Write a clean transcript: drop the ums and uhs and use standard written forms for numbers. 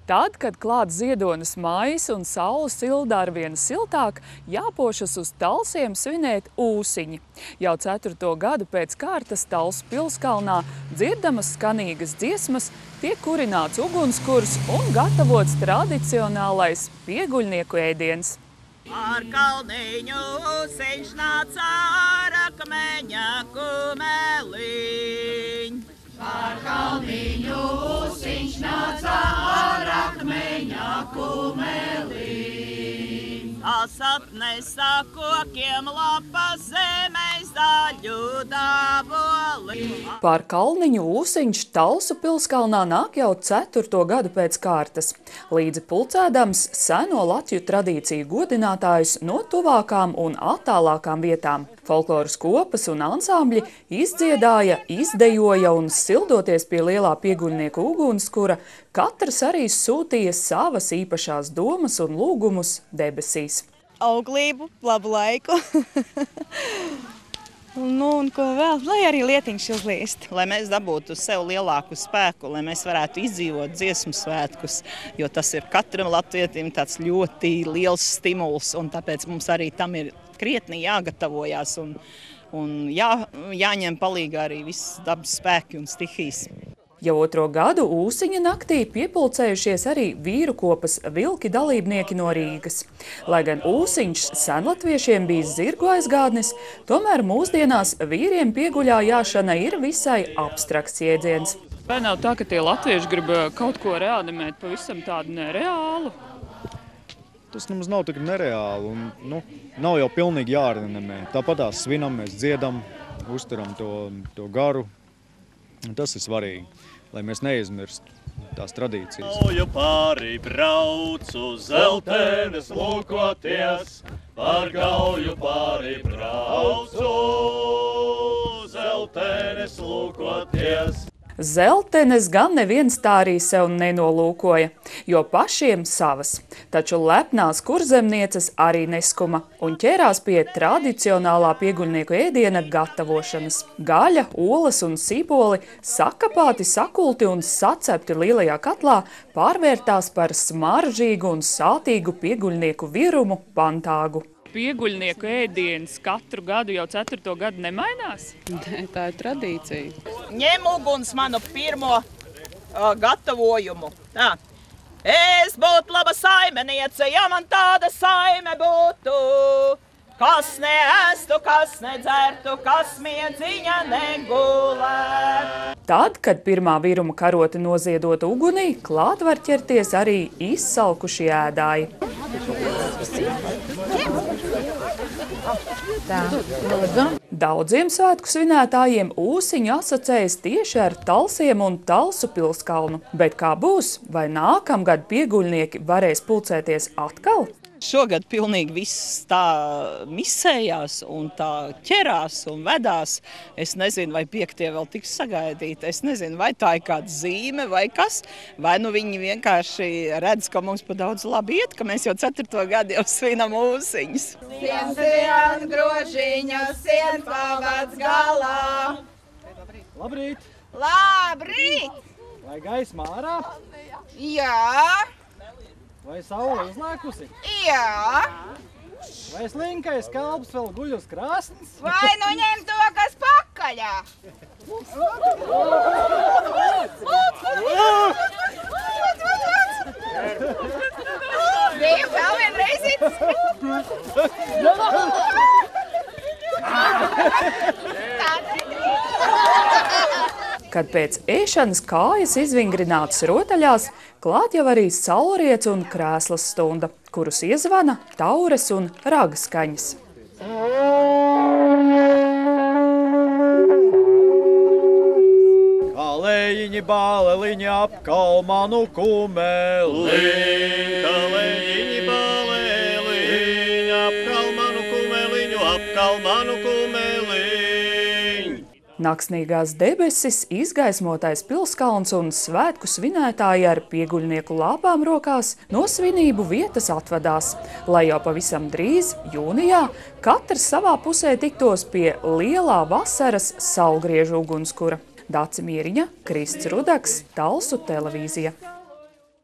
Tad, kad klāt ziedonis mājas un saule silda ar vien siltāk, jāpošas uz Talsiem svinēt ūsiņi. Jau 4. gadu pēc kārtas Talsu pilskalnā dzirdamas skanīgas dziesmas, tiek kurināts ugunskurs un gatavots tradicionālais pieguļnieku ēdiens. Ar kalniņu ūsiņš nāca ar akmeņa kumeliņ. Ar kalniņu ūsiņš nāca ar akmeņa kumeliņ. Tas atnesa kokiem lapas zemes daļu daboli. Par kalniņu ūsiņš Talsu pilskalnā nāk jau 4. gadu pēc kārtas, līdzi pulcēdams seno Latviju tradīciju godinātājus no tuvākām un attālākām vietām. Folkloras kopas un ansambļi izdziedāja, izdejoja un sildoties pie lielā pieguļnieku ugunskura, katrs arī sūtīja savas īpašās domas un lūgumus debesīs. Auglību, labu laiku. Un ko vēl? Lai arī lietiņš uzlīst. Lai mēs dabūtu sev lielāku spēku, lai mēs varētu izdzīvot dziesmu svētkus, jo tas ir katram latvietim tāds ļoti liels stimuls, un tāpēc mums arī tam ir krietni jāgatavojās un jāņem palīgā arī viss dabas spēki un stihijas. Jau 2. gadu ūsiņa naktī piepulcējušies arī vīru kopas vilki dalībnieki no Rīgas. Lai gan ūsiņš senlatviešiem bijis zirgu aizgādnis, tomēr mūsdienās vīriem pieguļā jāšana ir visai abstrakts jēdziens. Vai nav tā, ka tie latvieši grib kaut ko reanimēt pavisam tādu nereālu? Tas nemaz nav tik nereāli un nav jau pilnīgi jāreanimē. Tāpatās svinam, mēs dziedam, uzturam to garu. Un tas ir svarīgi, lai mēs neaizmirstu tās tradīcijas. Gauju pāri braucu, zeltenes lūkoties, par gauju pāri braucu, zeltenes lūkoties. Zeltenes gan neviens tā arī sev nenolūkoja, jo pašiem savas. Taču lepnās kurzemnieces arī neskuma un ķērās pie tradicionālā pieguļnieku ēdiena gatavošanas. Gaļa, olas un sīpoli sakapāti, sakulti un sacepti lielajā katlā pārvērtās par smaržīgu un sātīgu pieguļnieku virumu pantāgu. Pieguļnieku ēdiens katru gadu jau 4. gadu nemainās? Tā ir tradīcija. Ņem uguns manu pirmo gatavojumu. Tā. Es būtu laba saimeniece, ja man tāda saime būtu. Kas neēstu, kas nedzertu, kas miedziņa negulētu. Tad, kad pirmā viruma karote noziedota ugunī, klāt var ķerties arī izsalkušie ēdāji. Daudziem svētku svinētājiem ūsiņi asociējas tieši ar Talsiem un Talsu pilskalnu. Bet kā būs? Vai nākamgad pieguļnieki varēs pulcēties atkal? Šogad pilnīgi viss tā misējās un tā ķerās un vedās. Es nezinu, vai 5. vēl tiks sagaidīti. Es nezinu, vai tā ir kāda zīme vai kas. Vai nu viņi vienkārši redz, ka mums pa daudz labi iet, ka mēs jau 4. gadu jau svinam ūsiņus. Sien grožiņa, sien pavads galā. Labrīt! Labrīt! Vai gaisma ārā? Jā! Vai saule uzlēkusi? Jā! Vai slinkais kalps vēl guļ uz krāsnes? Vai nu ņem to, kas pakaļā? Bija vēl vienreizītis? Kad pēc ēšanas kājas izvingrinātas rotaļās, klāt jau arī saulriets un krēslas stunda, kurus iezvana taures un raga skaņas. Kalējiņi, bāleliņi apkal manu kumeliņu. Kalējiņi, bāleliņi, apkal manu kumeliņu, apkal manu kumeliņu. Naksnīgās debesis, izgaismotais pilskalns un svētku svinētāji ar pieguļnieku lāpām rokās no svinību vietas atvadās, lai jau pavisam drīz, jūnijā, katrs savā pusē tiktos pie lielā vasaras saulgriežu ugunskura. Dace Mieriņa, Krists Rudaks, Talsu televīzija.